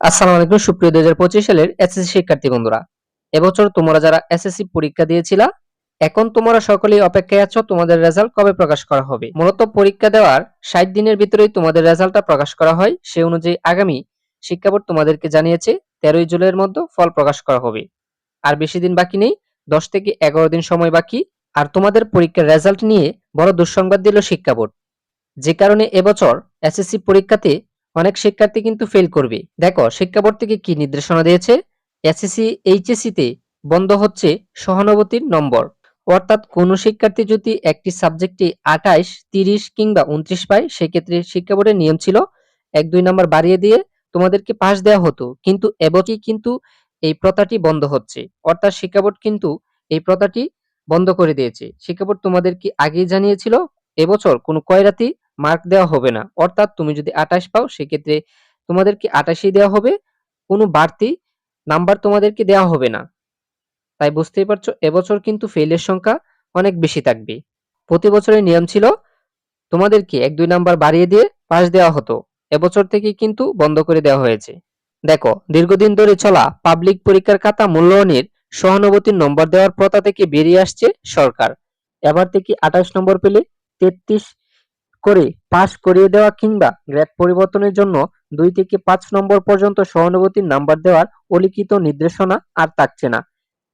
আসসালামু আলাইকুম সুপ্রিয় 2025 সালের এসএসসি শিক্ষার্থী বন্ধুরা। এবছর তোমরা যারা এসএসসি পরীক্ষা দিয়েছিলা, এখন তোমরা সকলেই অপেক্ষায় আছো তোমাদের রেজাল্ট কবে প্রকাশ করা হবে। মূলত পরীক্ষা দেওয়ার 60 দিনের ভিতরেই তোমাদের রেজাল্টটা প্রকাশ করা হয়। সেই অনুযায়ী আগামী শিক্ষা বোর্ড তোমাদেরকে জানিয়েছে 13 জুলাইয়ের মধ্যে ফল প্রকাশ করা হবে। আর বেশি দিন বাকি নেই, 10 থেকে 11 দিন সময় বাকি। আর তোমাদের পরীক্ষার রেজাল্ট নিয়ে বড় দুঃসংবাদ দিল শিক্ষা বোর্ড। যে কারণে এবছর এসএসসি পরীক্ষাতে অনেক শিক্ষার্থী কিন্তু ফেল করবে। দেখো শিক্ষা বোর্ড থেকে কি নির্দেশনা দিয়েছে। এসএসসি এইচএসসি তে বন্ধ হচ্ছে সহানুভূতির নম্বর। অর্থাৎ কোন শিক্ষার্থী যদি একটি সাবজেক্টে 28, 30 কিংবা 29 পায়, সেক্ষেত্রে শিক্ষা বোর্ডের নিয়ম ছিল 1-2 নাম্বার বাড়িয়ে দিয়ে তোমাদেরকে পাস দেওয়া হতো। কিন্তু এবছর কিন্তু এই প্রথাটি বন্ধ হচ্ছে। অর্থাৎ শিক্ষা বোর্ড কিন্তু এই প্রথাটি বন্ধ করে দিয়েছে। শিক্ষা বোর্ড তোমাদেরকে আগেই জানিয়েছিল এবছর কোনো কয়রাতি মার্ক দেওয়া হবে না। অর্থাৎ তুমি যদি 28 পাও সেক্ষেত্রে তোমাদেরকে 28ই দেওয়া হবে, কোনো বাড়তি নাম্বার তোমাদেরকে দেওয়া হবে না। তাই বুঝতেই পারছো এবছর কিন্তু ফেলের সংখ্যা অনেক বেশি থাকবে। প্রতি বছরের নিয়ম ছিল তোমাদেরকে 1-2 নাম্বার বাড়িয়ে দিয়ে পাস দেওয়া হতো, এবছর থেকে কিন্তু বন্ধ করে দেওয়া হয়েছে। দেখো দীর্ঘদিন ধরে চলা পাবলিক পরীক্ষার খাতা মূল্যায়নের সহানুভূতির নম্বর দেওয়ার প্রথা থেকে বেরিয়ে আসছে সরকার। এবার থেকে 28 নম্বর পেলে 33 করে পাস করিয়ে দেওয়া কিংবা গ্রেড পরিবর্তনের জন্য 2 থেকে 5 নম্বর পর্যন্ত সহানুভূতির নাম্বার দেওয়ার অলিখিত নির্দেশনা আর থাকছে না।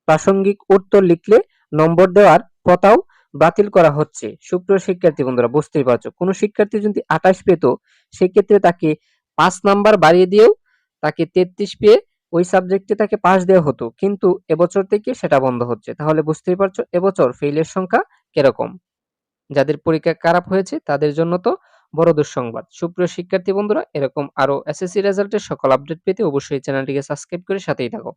প্রাসঙ্গিক উত্তর লিখলে নম্বর দেওয়ার প্রথাও বাতিল করা হচ্ছে। সুপ্রিয় শিক্ষার্থী বন্ধুরা, বুঝতেই পারছো কোনো শিক্ষার্থী যদি 28 পেত সেক্ষেত্রে তাকে 5 নাম্বার বাড়িয়ে দিয়েও তাকে 33 পেয়ে ওই সাবজেক্টে তাকে পাস দেওয়া হতো, কিন্তু এবছর থেকে সেটা বন্ধ হচ্ছে। তাহলে বুঝতেই পারছো এবছর ফেইলের সংখ্যা কিরকম। যাদের পরীক্ষা খারাপ হয়েছে তাদের জন্য তো বড় দুঃসংবাদ। সুপ্রিয় শিক্ষার্থী বন্ধুরা, এরকম আরো এসএসসি রেজাল্টের সকল আপডেট পেতে অবশ্যই চ্যানেলটিকে সাবস্ক্রাইব করে সাথেই থাকো।